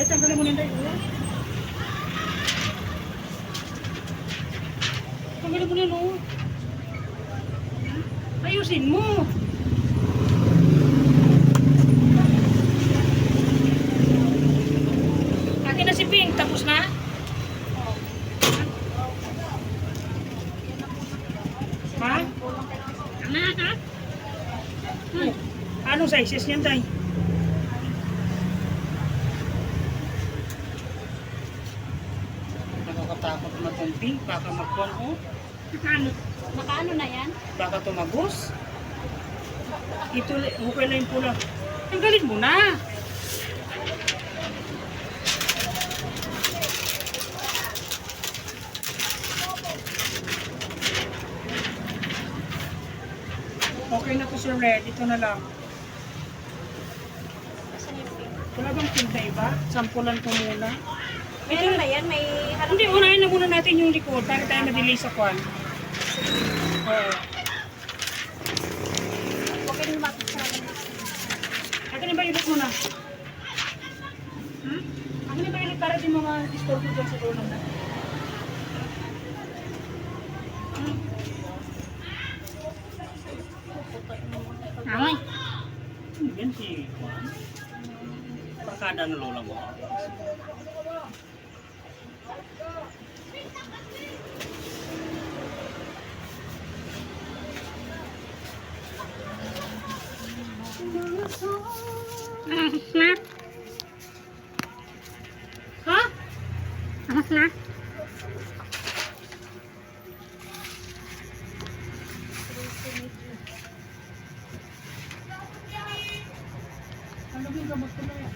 Ay, tanggalin mo na tayo. Tanggalin mo na, no? Ayusin mo. Akin na si Pink. Tapos na? Ha? Ha? Anong sizes niyan, tay? Nakakatakot na tong Pink. Baka magkuhan ko. Nakaano na yan? Baka tumagos. Ito, hukay lang yung pula. Tanggalin mo na. Okay na to, Sir Red. Ito na lang. Saan yung pink? Wala bang pink na iba? Sampulan ko muna. Meron na yan, may harap. Hindi, unahin na muna natin yung likod para tayo ma-delay sa kwan. Oo. Okay na lumapit sa akin. Akin na ba yung mo na? Hmm? Akin na ba yung para din mga disturbo dyan sa dulo na? Hmm? Ay. Yan si Juan. Pakada ng lola mo. Ha? Ano yung gamot ko na yan?